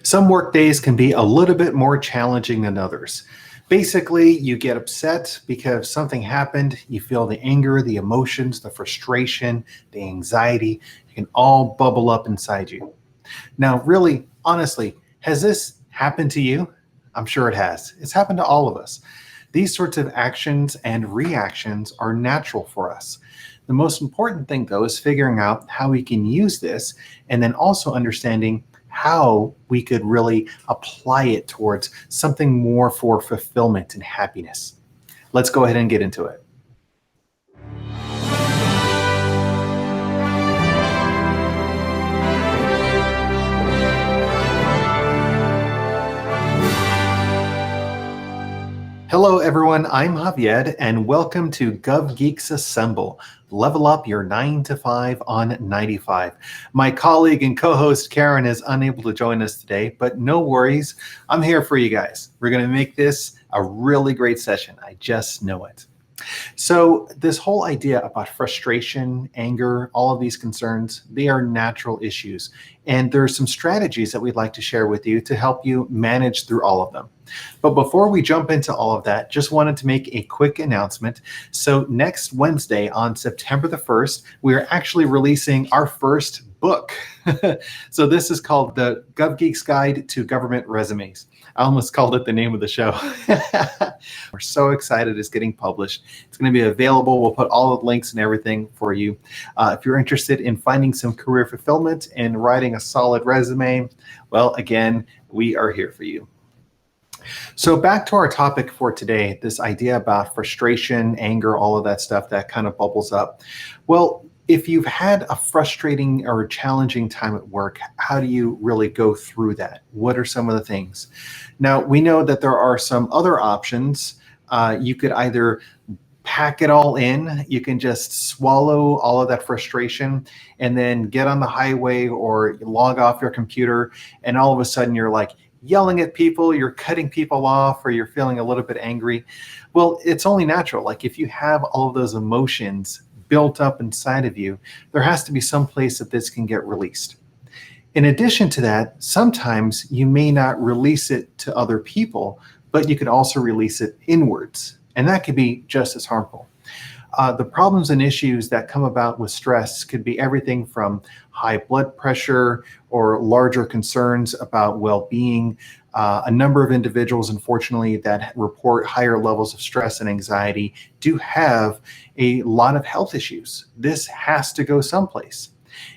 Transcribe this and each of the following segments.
Some work days can be a little bit more challenging than others. Basically, you get upset because something happened. You feel the anger, the emotions, the frustration, the anxiety. It can all bubble up inside you. Now, really, honestly, has this happened to you? I'm sure it has. It's happened to all of us. These sorts of actions and reactions are natural for us. The most important thing, though, is figuring out how we can use this and then also understanding how we could really apply it towards something more for fulfillment and happiness. Let's go ahead and get into it. Hello, everyone. I'm Javier, and welcome to Gov Geeks Assemble. Level up your 9 to 5 on 95. My colleague and co-host Karen is unable to join us today, but no worries. I'm here for you guys. We're going to make this a really great session. I just know it. So this whole idea about frustration, anger, all of these concerns, they are natural issues. And there are some strategies that we'd like to share with you to help you manage through all of them. But before we jump into all of that, just wanted to make a quick announcement. So next Wednesday on September the 1st, we are actually releasing our first book. So this is called the Gov Geeks Guide to Government Resumes. I almost called it the name of the show. We're so excited it's getting published. It's going to be available. We'll put all the links and everything for you. If you're interested in finding some career fulfillment and writing a solid resume, well, again, we are here for you. So back to our topic for today, this idea about frustration, anger, all of that stuff that kind of bubbles up. Well, if you've had a frustrating or challenging time at work, how do you really go through that? What are some of the things? Now, we know that there are some other options. You could either pack it all in. You can just swallow all of that frustration and then get on the highway or log off your computer, and all of a sudden you're like yelling at people, you're cutting people off, or you're feeling a little bit angry. Well, it's only natural. Like if you have all of those emotions built up inside of you, there has to be some place that this can get released. In addition to that, sometimes you may not release it to other people, but you could also release it inwards, and that could be just as harmful. The problems and issues that come about with stress could be everything from high blood pressure or larger concerns about well-being. A number of individuals, unfortunately, that report higher levels of stress and anxiety do have a lot of health issues. This has to go someplace.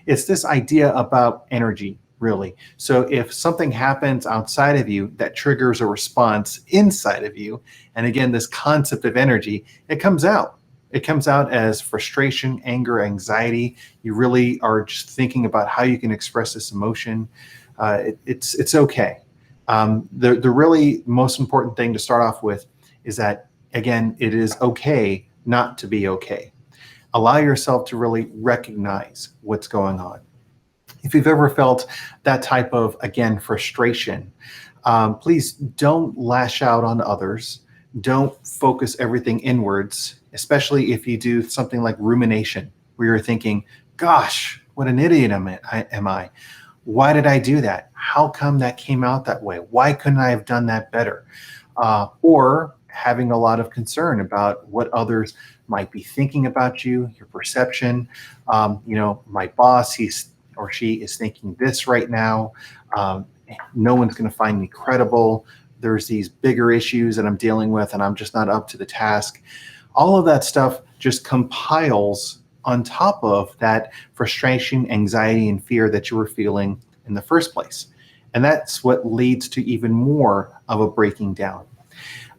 It's this idea about energy, really. So if something happens outside of you that triggers a response inside of you, and again, this concept of energy, it comes out. It comes out as frustration, anger, anxiety. You really are just thinking about how you can express this emotion. It's okay. The really most important thing to start off with is that, again, it is okay not to be okay. Allow yourself to really recognize what's going on. If you've ever felt that type of, again, frustration, please don't lash out on others. Don't focus everything inwards, especially if you do something like rumination, where you're thinking, gosh, what an idiot am I? Why did I do that? How come that came out that way? Why couldn't I have done that better? Or having a lot of concern about what others might be thinking about you, your perception. My boss, he's or she is thinking this right now. No one's going to find me credible. There's these bigger issues that I'm dealing with, and I'm just not up to the task. All of that stuff just compiles on top of that frustration, anxiety, and fear that you were feeling in the first place. And that's what leads to even more of a breaking down.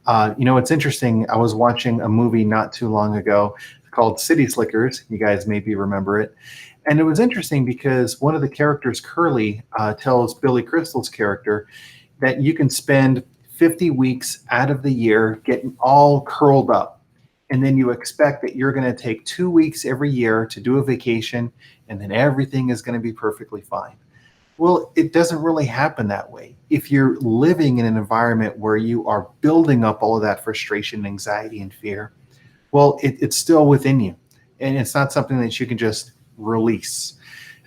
It's interesting. I was watching a movie not too long ago called City Slickers. You guys maybe remember it. And it was interesting because one of the characters, Curly, tells Billy Crystal's character that you can spend 50 weeks out of the year getting all curled up. And then you expect that you're going to take 2 weeks every year to do a vacation, and then everything is going to be perfectly fine. Well, it doesn't really happen that way. If you're living in an environment where you are building up all of that frustration, anxiety, and fear, well, it's still within you. And it's not something that you can just release.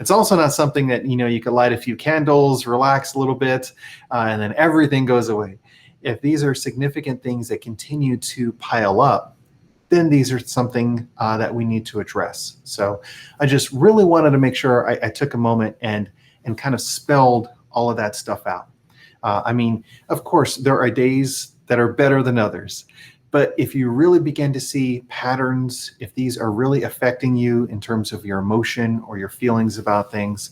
It's also not something that, you could light a few candles, relax a little bit, and then everything goes away. If these are significant things that continue to pile up, then these are something that we need to address. So I just really wanted to make sure I took a moment and kind of spelled all of that stuff out. Of course, there are days that are better than others. But if you really begin to see patterns, if these are really affecting you in terms of your emotion or your feelings about things,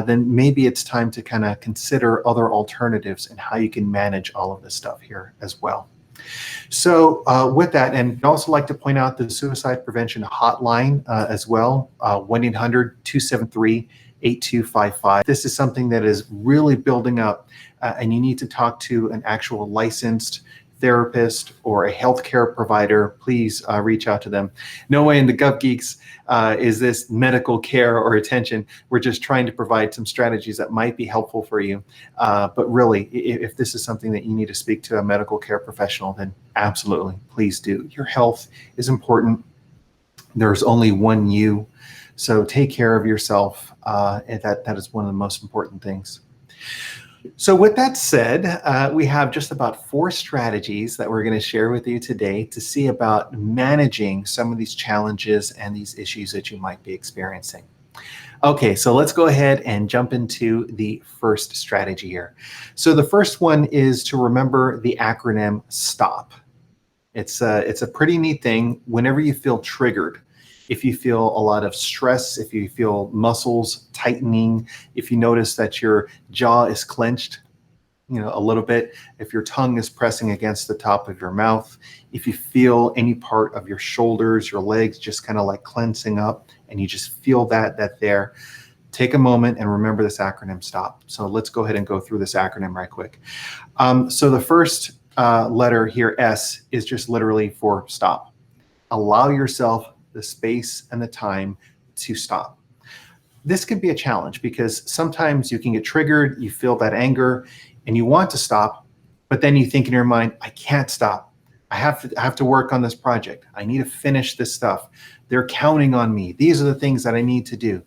then maybe it's time to kind of consider other alternatives and how you can manage all of this stuff here as well. So with that, and I'd also like to point out the suicide prevention hotline as well, 1-800-273-8255. This is something that is really building up, and you need to talk to an actual licensed therapist or a healthcare provider. Please reach out to them. No way in the Gov Geeks is this medical care or attention. We're just trying to provide some strategies that might be helpful for you. But really, if this is something that you need to speak to a medical care professional, then absolutely, please do. Your health is important. There's only one you, so take care of yourself. And that is one of the most important things. So with that said, we have just about 4 strategies that we're going to share with you today to see about managing some of these challenges and these issues that you might be experiencing. Okay, so let's go ahead and jump into the first strategy here. So the first one is to remember the acronym STOP. It's a pretty neat thing. Whenever you feel triggered, if you feel a lot of stress, if you feel muscles tightening, if you notice that your jaw is clenched, a little bit, if your tongue is pressing against the top of your mouth, if you feel any part of your shoulders, your legs just kind of like cleansing up, and you just feel that there, take a moment and remember this acronym STOP. So let's go ahead and go through this acronym right quick. So the first letter here, S, is just literally for stop. Allow yourself the space and the time to stop. This can be a challenge because sometimes you can get triggered, you feel that anger, and you want to stop, but then you think in your mind, I can't stop. I have to work on this project. I need to finish this stuff. They're counting on me. These are the things that I need to do.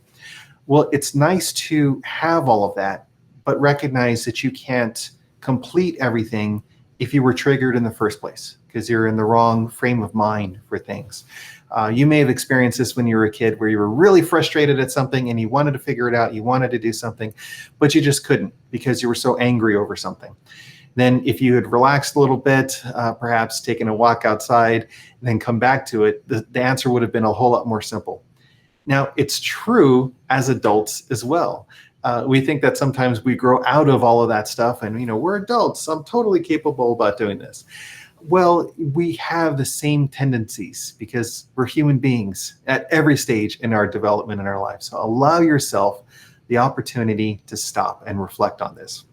Well, it's nice to have all of that, but recognize that you can't complete everything if you were triggered in the first place, because you're in the wrong frame of mind for things. You may have experienced this when you were a kid, where you were really frustrated at something and you wanted to figure it out, you wanted to do something, but you just couldn't because you were so angry over something. Then if you had relaxed a little bit, perhaps taken a walk outside, and then come back to it, the answer would have been a whole lot more simple. Now, it's true as adults as well. We think that sometimes we grow out of all of that stuff and, we're adults, I'm totally capable about doing this. Well, we have the same tendencies because we're human beings at every stage in our development in our life. So allow yourself the opportunity to stop and reflect on this.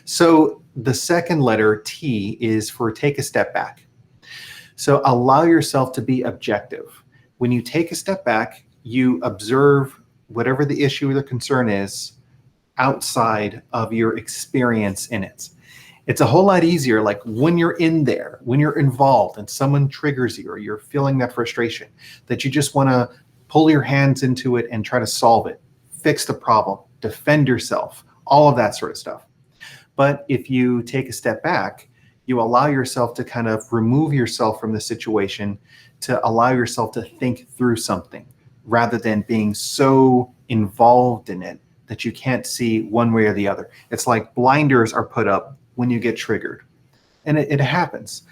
So the second letter, T, is for take a step back. So allow yourself to be objective. When you take a step back, you observe whatever the issue or the concern is outside of your experience in it. It's a whole lot easier, like when you're in there, when you're involved and someone triggers you or you're feeling that frustration, that you just want to pull your hands into it and try to solve it, fix the problem, defend yourself, all of that sort of stuff. But if you take a step back, you allow yourself to kind of remove yourself from the situation, to allow yourself to think through something rather than being so involved in it that you can't see one way or the other. It's like blinders are put up when you get triggered. And it happens.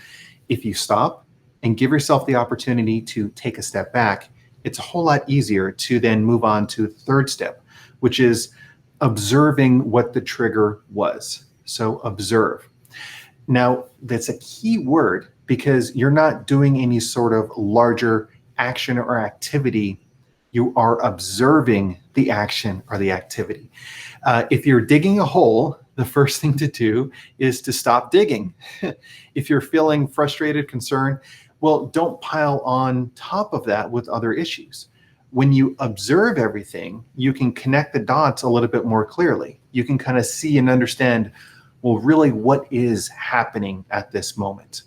If you stop and give yourself the opportunity to take a step back, it's a whole lot easier to then move on to the third step, which is observing what the trigger was. So observe. Now, that's a key word because you're not doing any sort of larger action or activity. You are observing the action or the activity. If you're digging a hole, the first thing to do is to stop digging. If you're feeling frustrated, concerned, well, don't pile on top of that with other issues. When you observe everything, you can connect the dots a little bit more clearly. You can kind of see and understand, well, really what is happening at this moment.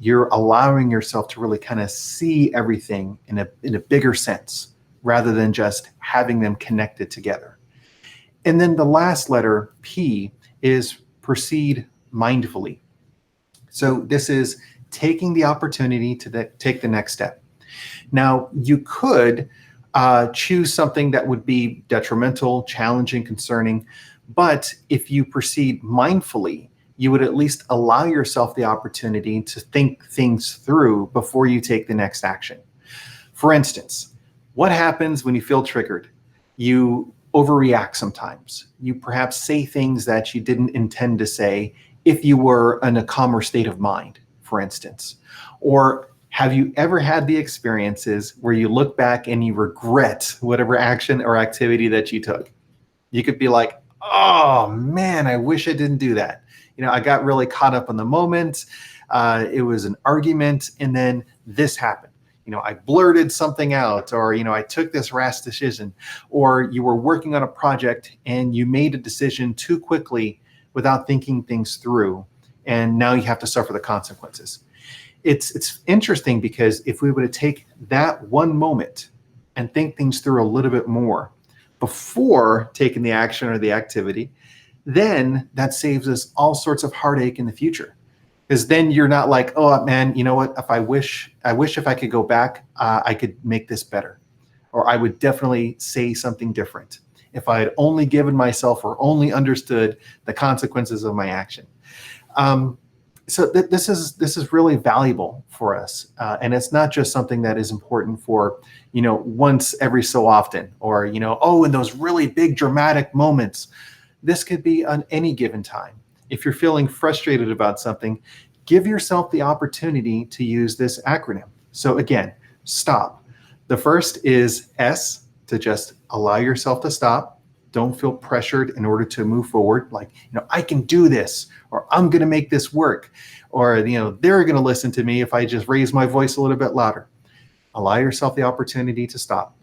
You're allowing yourself to really kind of see everything in a bigger sense rather than just having them connected together. And then the last letter, P, is proceed mindfully. So this is taking the opportunity to take the next step. Now, you could choose something that would be detrimental, challenging, concerning, but if you proceed mindfully, you would at least allow yourself the opportunity to think things through before you take the next action. For instance, what happens when you feel triggered? You overreact sometimes. You perhaps say things that you didn't intend to say if you were in a calmer state of mind, for instance. Or have you ever had the experiences where you look back and you regret whatever action or activity that you took? You could be like, oh man, I wish I didn't do that. I got really caught up in the moment. It was an argument, and then this happened. I blurted something out, or, I took this rash decision, or you were working on a project and you made a decision too quickly without thinking things through, and now you have to suffer the consequences. It's interesting because if we were to take that one moment and think things through a little bit more before taking the action or the activity, then that saves us all sorts of heartache in the future. Because then you're not like, oh man, you know what? If I wish if I could go back, I could make this better, or I would definitely say something different if I had only given myself or only understood the consequences of my action. So this is really valuable for us, and it's not just something that is important for once every so often, or in those really big dramatic moments. This could be on any given time. If you're feeling frustrated about something, give yourself the opportunity to use this acronym. So again, stop. The first is S, to just allow yourself to stop. Don't feel pressured in order to move forward. Like, I can do this, or I'm going to make this work, or, they're going to listen to me if I just raise my voice a little bit louder. Allow yourself the opportunity to stop.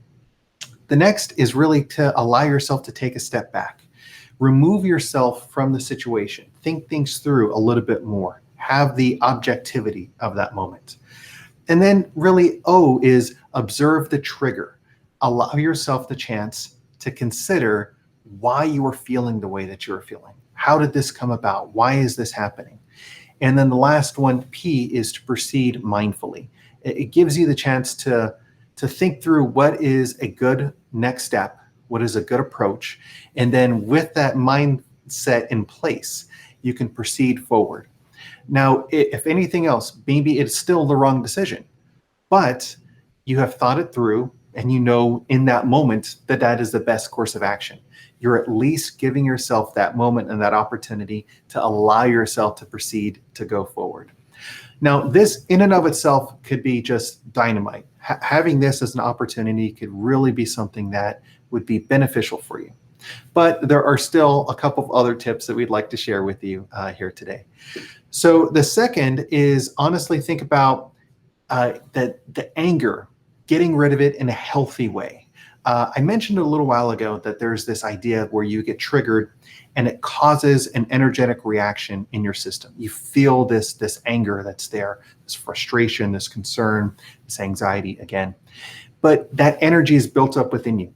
The next is really to allow yourself to take a step back. Remove yourself from the situation. Think things through a little bit more. Have the objectivity of that moment. And then really O is observe the trigger. Allow yourself the chance to consider why you are feeling the way that you're feeling. How did this come about? Why is this happening? And then the last one, P, is to proceed mindfully. It gives you the chance to think through what is a good next step, what is a good approach, and then with that mindset in place, you can proceed forward. Now, if anything else, maybe it's still the wrong decision, but you have thought it through, and in that moment that is the best course of action. You're at least giving yourself that moment and that opportunity to allow yourself to proceed to go forward. Now, this in and of itself could be just dynamite. Having this as an opportunity could really be something that would be beneficial for you. But there are still a couple of other tips that we'd like to share with you here today. So the second is honestly think about the anger, getting rid of it in a healthy way. I mentioned a little while ago that there's this idea where you get triggered and it causes an energetic reaction in your system. You feel this anger that's there, this frustration, this concern, this anxiety again. But that energy is built up within you.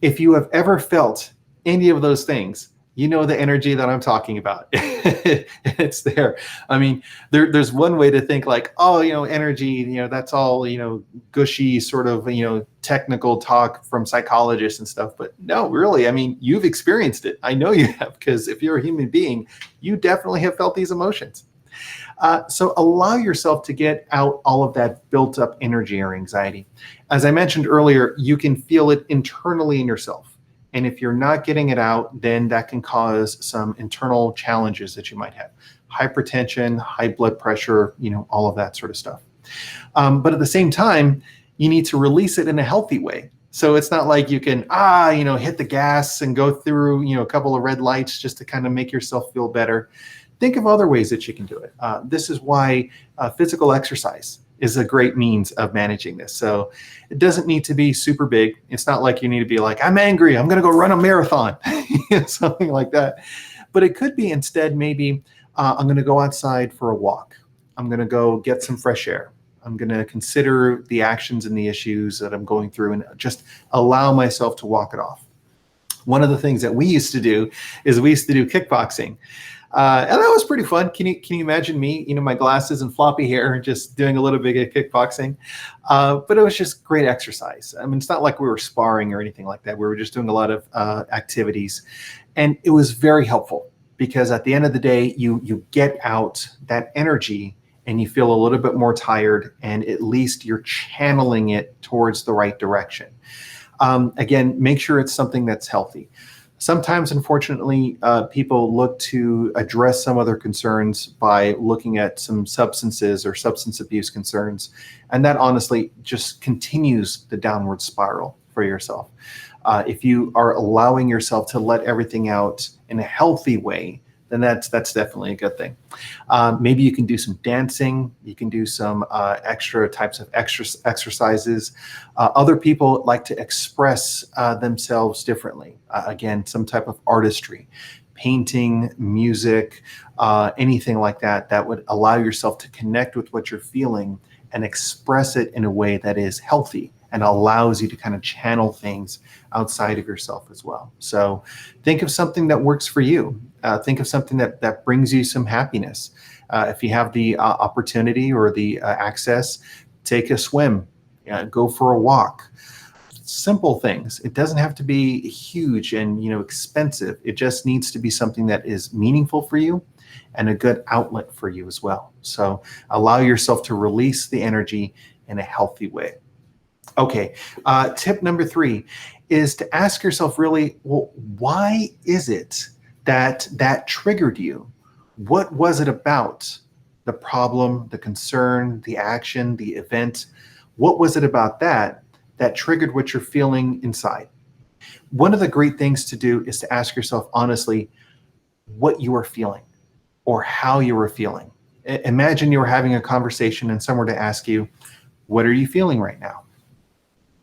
If you have ever felt any of those things, you know the energy that I'm talking about. It's there. I mean, there's one way to think like, oh, energy, that's all, gushy sort of, technical talk from psychologists and stuff. But no, really, I mean, you've experienced it. I know you have, because if you're a human being, you definitely have felt these emotions. So allow yourself to get out all of that built up energy or anxiety. As I mentioned earlier, you can feel it internally in yourself. And if you're not getting it out, then that can cause some internal challenges that you might have. Hypertension, high blood pressure, all of that sort of stuff. But at the same time, you need to release it in a healthy way. So it's not like you can, hit the gas and go through, a couple of red lights just to kind of make yourself feel better. Think of other ways that you can do it. This is why physical exercise is a great means of managing this. So it doesn't need to be super big. It's not like you need to be like, I'm angry, I'm going to go run a marathon, something like that. But it could be instead, maybe I'm going to go outside for a walk. I'm going to go get some fresh air. I'm going to consider the actions and the issues that I'm going through and just allow myself to walk it off. One of the things that we used to do is we used to do kickboxing. And that was pretty fun. Can you imagine me, my glasses and floppy hair, just doing a little bit of kickboxing? But it was just great exercise. I mean, it's not like we were sparring or anything like that. We were just doing a lot of activities. And it was very helpful because at the end of the day, you get out that energy and you feel a little bit more tired, and at least you're channeling it towards the right direction. Again, make sure it's something that's healthy. Sometimes, unfortunately, people look to address some other concerns by looking at some substances or substance abuse concerns. And that honestly just continues the downward spiral for yourself. If you are allowing yourself to let everything out in a healthy way, then that's definitely a good thing. Maybe you can do some dancing. You can do some extra types of exercises. Other people like to express themselves differently. Again, some type of artistry, painting, music, anything like that would allow yourself to connect with what you're feeling and express it in a way that is healthy and allows you to kind of channel things outside of yourself as well. So think of something that works for you. Think of something that brings you some happiness. If you have the opportunity or the access, take a swim, go for a walk. Simple things. It doesn't have to be huge and expensive. It just needs to be something that is meaningful for you and a good outlet for you as well. So allow yourself to release the energy in a healthy way. Okay, tip number 3 is to ask yourself really, well, why is it that triggered you? What was it about the problem, the concern, the action, the event? What was it about that triggered what you're feeling inside? One of the great things to do is to ask yourself honestly what you are feeling or how you were feeling. Imagine you were having a conversation and someone were to ask you, what are you feeling right now?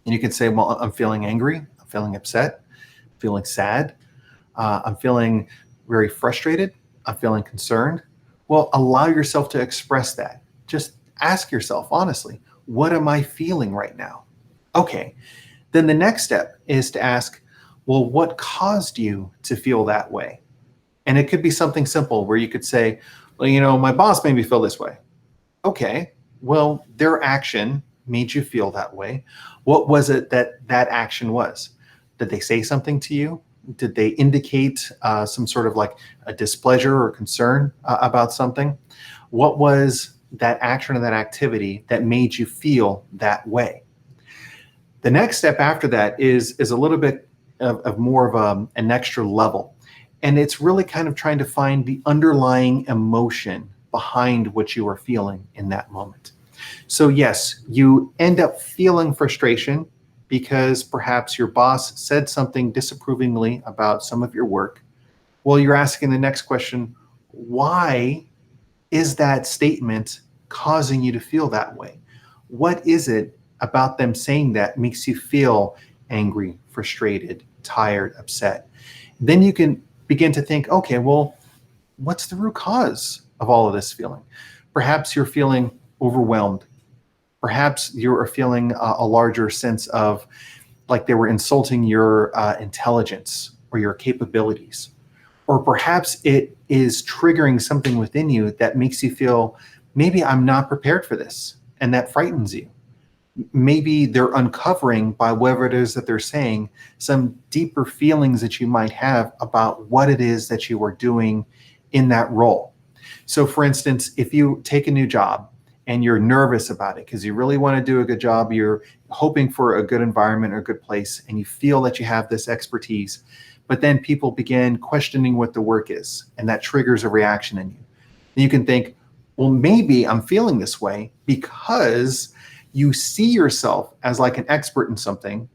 And you can say, well, I'm feeling angry, I'm feeling upset, I'm feeling sad, I'm feeling very frustrated, I'm feeling concerned. Well, allow yourself to express that. Just ask yourself, honestly, what am I feeling right now? Okay, then the next step is to ask, well, what caused you to feel that way? And it could be something simple where you could say, well, my boss made me feel this way. Okay, well, their action made you feel that way. What was it that action was? Did they say something to you? Did they indicate some sort of like a displeasure or concern about something? What was that action or that activity that made you feel that way? The next step after that is a little bit of more of an extra level. And it's really kind of trying to find the underlying emotion behind what you are feeling in that moment. So yes, you end up feeling frustration because perhaps your boss said something disapprovingly about some of your work. Well, you're asking the next question, why is that statement causing you to feel that way? What is it about them saying that makes you feel angry, frustrated, tired, upset? Then you can begin to think, okay, well, what's the root cause of all of this feeling? Perhaps you're feeling overwhelmed. Perhaps you're feeling a larger sense of like they were insulting your intelligence or your capabilities. Or perhaps it is triggering something within you that makes you feel, maybe I'm not prepared for this, and that frightens you. Maybe they're uncovering by whatever it is that they're saying some deeper feelings that you might have about what it is that you are doing in that role. So for instance, if you take a new job and you're nervous about it because you really want to do a good job, you're hoping for a good environment or a good place, and you feel that you have this expertise, but then people begin questioning what the work is, and that triggers a reaction in you. And you can think, well, maybe I'm feeling this way because you see yourself as like an expert in something,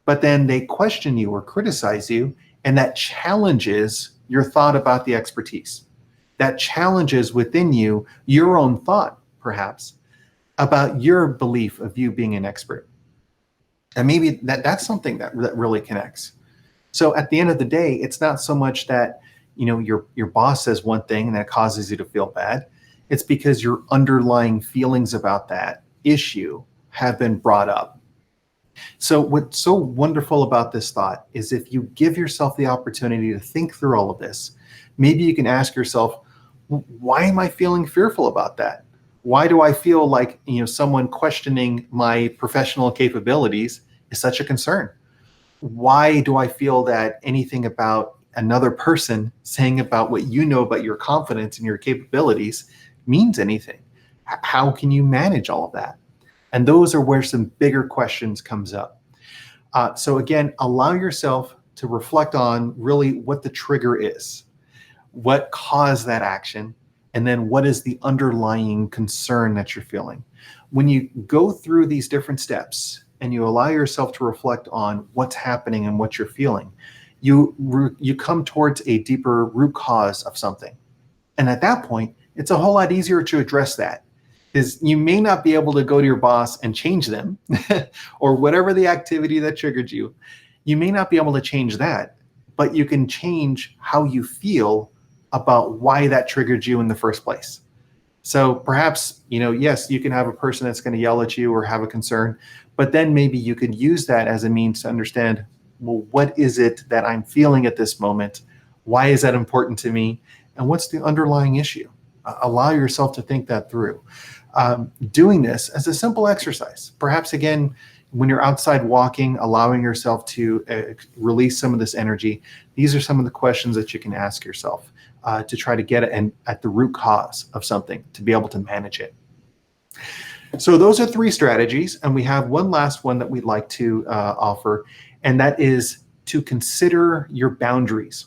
but then they question you or criticize you, and that challenges your thought about the expertise. That challenges within you your own thought, perhaps, about your belief of you being an expert. And maybe that's something that really connects. So at the end of the day, it's not so much that your boss says one thing and that causes you to feel bad. It's because your underlying feelings about that issue have been brought up. So what's so wonderful about this thought is if you give yourself the opportunity to think through all of this, maybe you can ask yourself, why am I feeling fearful about that? Why do I feel like, someone questioning my professional capabilities is such a concern? Why do I feel that anything about another person saying about what you know about your confidence and your capabilities means anything? How can you manage all of that? And those are where some bigger questions comes up. So again, allow yourself to reflect on really what the trigger is, what caused that action, and then what is the underlying concern that you're feeling. When you go through these different steps and you allow yourself to reflect on what's happening and what you're feeling, you come towards a deeper root cause of something. And at that point, it's a whole lot easier to address that, because you may not be able to go to your boss and change them or whatever the activity that triggered you. You may not be able to change that, but you can change how you feel about why that triggered you in the first place. So perhaps, yes, you can have a person that's going to yell at you or have a concern, but then maybe you could use that as a means to understand, well, what is it that I'm feeling at this moment? Why is that important to me? And what's the underlying issue? Allow yourself to think that through. Doing this as a simple exercise. Perhaps, again, when you're outside walking, allowing yourself to release some of this energy. These are some of the questions that you can ask yourself to try to get at the root cause of something, to be able to manage it. So those are 3 strategies, and we have one last one that we'd like to offer, and that is to consider your boundaries.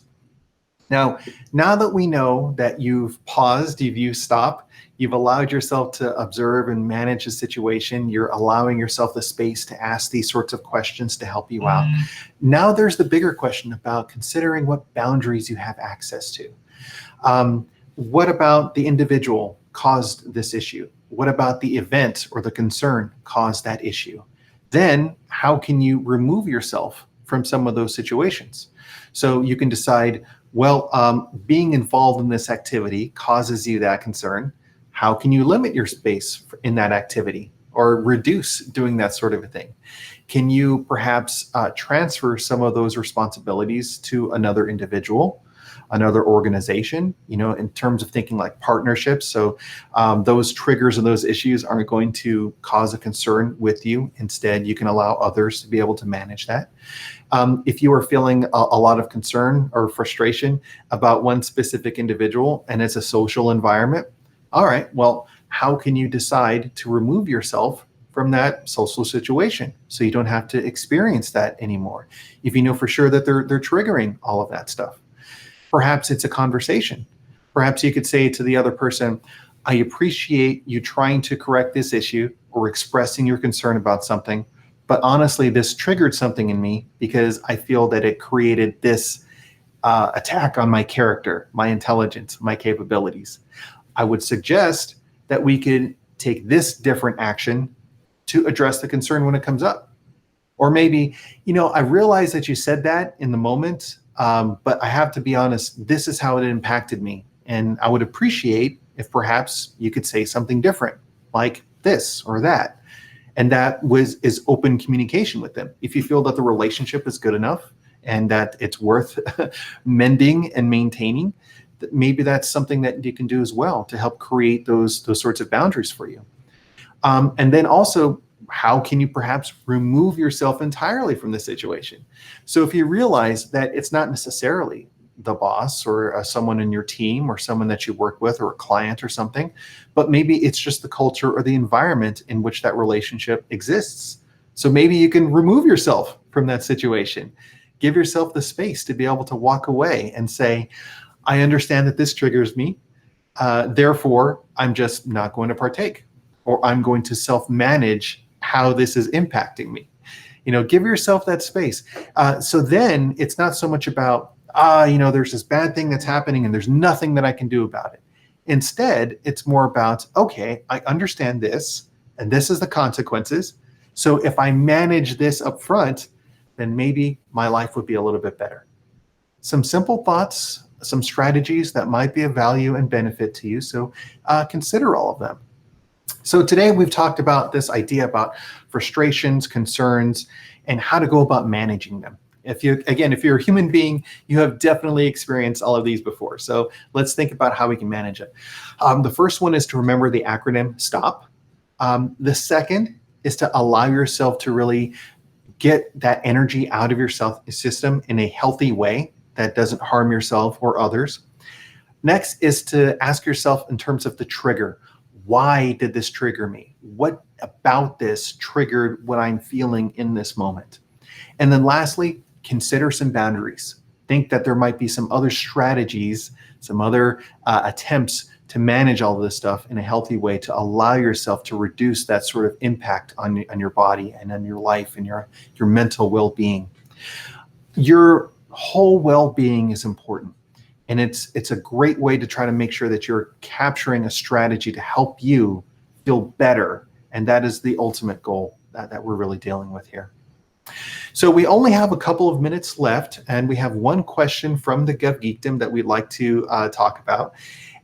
Now that we know that you've paused, you've used stop, you've allowed yourself to observe and manage the situation, you're allowing yourself the space to ask these sorts of questions to help you out. Now there's the bigger question about considering what boundaries you have access to. What about the individual caused this issue? What about the event or the concern caused that issue? Then how can you remove yourself from some of those situations? So you can decide, well, being involved in this activity causes you that concern. How can you limit your space in that activity or reduce doing that sort of a thing? Can you perhaps transfer some of those responsibilities to another individual, another organization, in terms of thinking like partnerships? So those triggers and those issues aren't going to cause a concern with you. Instead, you can allow others to be able to manage that. If you are feeling a lot of concern or frustration about one specific individual and it's a social environment, all right, well, how can you decide to remove yourself from that social situation so you don't have to experience that anymore if you know for sure that they're triggering all of that stuff? Perhaps it's a conversation. Perhaps you could say to the other person, I appreciate you trying to correct this issue or expressing your concern about something, but honestly, this triggered something in me because I feel that it created this attack on my character, my intelligence, my capabilities. I would suggest that we could take this different action to address the concern when it comes up. Or maybe, I realize that you said that in the moment, but I have to be honest, this is how it impacted me. And I would appreciate if perhaps you could say something different, like this or that. And that is open communication with them. If you feel that the relationship is good enough and that it's worth mending and maintaining, maybe that's something that you can do as well to help create those sorts of boundaries for you. And then also, how can you perhaps remove yourself entirely from the situation? So if you realize that it's not necessarily the boss or someone in your team or someone that you work with or a client or something, but maybe it's just the culture or the environment in which that relationship exists. So maybe you can remove yourself from that situation. Give yourself the space to be able to walk away and say, I understand that this triggers me. Therefore, I'm just not going to partake, or I'm going to self-manage how this is impacting me. Give yourself that space. So then it's not so much about, there's this bad thing that's happening and there's nothing that I can do about it. Instead, it's more about, okay, I understand this and this is the consequences. So if I manage this up front, then maybe my life would be a little bit better. Some simple thoughts, some strategies that might be of value and benefit to you. So consider all of them. So today we've talked about this idea about frustrations, concerns, and how to go about managing them. If you're a human being, you have definitely experienced all of these before. So let's think about how we can manage it. The first one is to remember the acronym STOP. The second is to allow yourself to really get that energy out of your system in a healthy way that doesn't harm yourself or others. Next is to ask yourself in terms of the trigger. Why did this trigger me? What about this triggered what I'm feeling in this moment? And then lastly, consider some boundaries. Think that there might be some other strategies, some other attempts to manage all of this stuff in a healthy way to allow yourself to reduce that sort of impact on your body and on your life and your mental well-being. Your whole well-being is important. And it's a great way to try to make sure that you're capturing a strategy to help you feel better. And that is the ultimate goal that we're really dealing with here. So we only have a couple of minutes left, and we have one question from the Gov Geekdom that we'd like to talk about.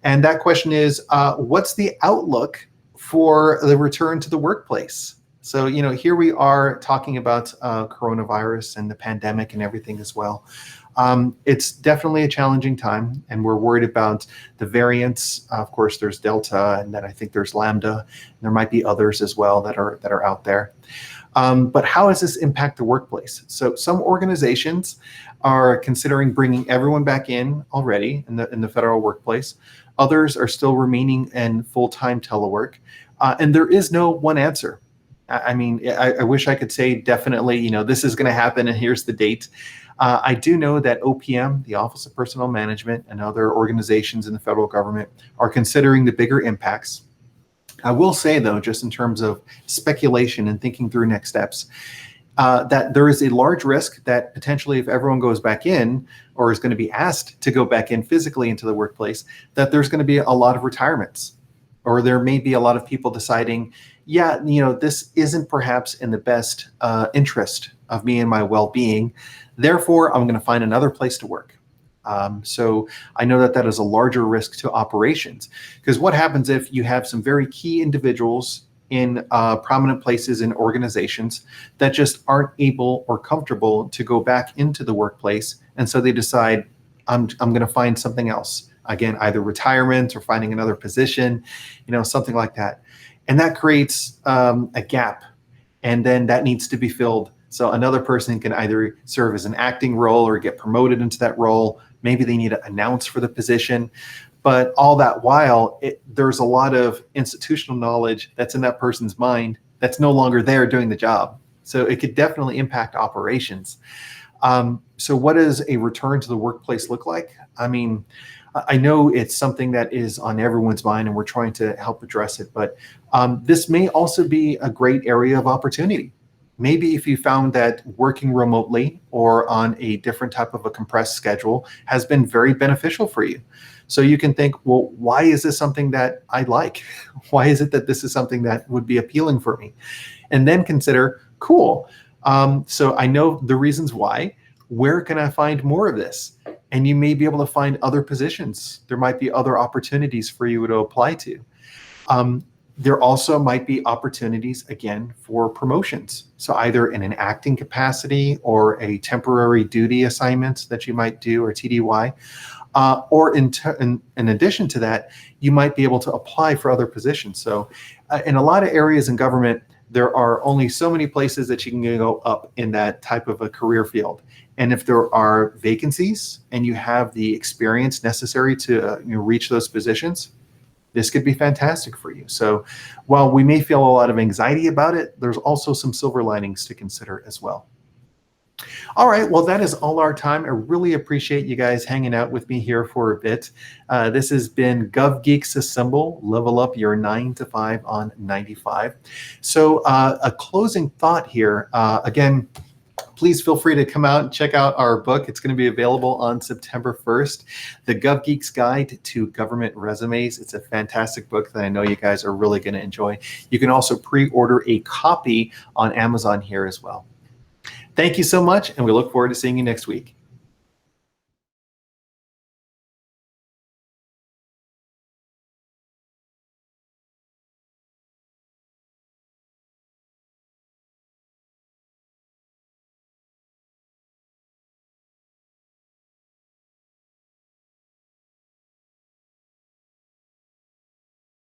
And that question is, what's the outlook for the return to the workplace? So, here we are talking about coronavirus and the pandemic and everything as well. It's definitely a challenging time, and we're worried about the variants. Of course, there's Delta, and then I think there's Lambda. And there might be others as well that are out there. But how does this impact the workplace? So some organizations are considering bringing everyone back in already in the federal workplace. Others are still remaining in full-time telework, and there is no one answer. I wish I could say definitely, this is going to happen and here's the date. I do know that OPM, the Office of Personnel Management, and other organizations in the federal government are considering the bigger impacts. I will say, though, just in terms of speculation and thinking through next steps, that there is a large risk that potentially if everyone goes back in or is going to be asked to go back in physically into the workplace, that there's going to be a lot of retirements, or there may be a lot of people deciding, this isn't perhaps in the best interest of me and my well-being. Therefore, I'm going to find another place to work. So I know that is a larger risk to operations, because what happens if you have some very key individuals in prominent places in organizations that just aren't able or comfortable to go back into the workplace, and so they decide, I'm going to find something else. Again, either retirement or finding another position, something like that. And that creates a gap, and then that needs to be filled. So another person can either serve as an acting role or get promoted into that role. Maybe they need to announce for the position. But all that while, there's a lot of institutional knowledge that's in that person's mind that's no longer there doing the job. So it could definitely impact operations. So what does a return to the workplace look like? I know it's something that is on everyone's mind, and we're trying to help address it. But this may also be a great area of opportunity. Maybe if you found that working remotely or on a different type of a compressed schedule has been very beneficial for you. So you can think, well, why is this something that I like? Why is it that this is something that would be appealing for me? And then consider, cool. So I know the reasons why. Where can I find more of this? And you may be able to find other positions. There might be other opportunities for you to apply to. There also might be opportunities, again, for promotions. So either in an acting capacity or a temporary duty assignment that you might do, or TDY, or in addition to that, you might be able to apply for other positions. So in a lot of areas in government, there are only so many places that you can go up in that type of a career field. And if there are vacancies and you have the experience necessary to reach those positions, this could be fantastic for you. So while we may feel a lot of anxiety about it, there's also some silver linings to consider as well. All right, well, that is all our time. I really appreciate you guys hanging out with me here for a bit. This has been Gov Geeks Assemble, level up your 9 to 5 on 95. So a closing thought here, again, please feel free to come out and check out our book. It's going to be available on September 1st, The Gov Geeks Guide to Government Resumes. It's a fantastic book that I know you guys are really going to enjoy. You can also pre-order a copy on Amazon here as well. Thank you so much, and we look forward to seeing you next week.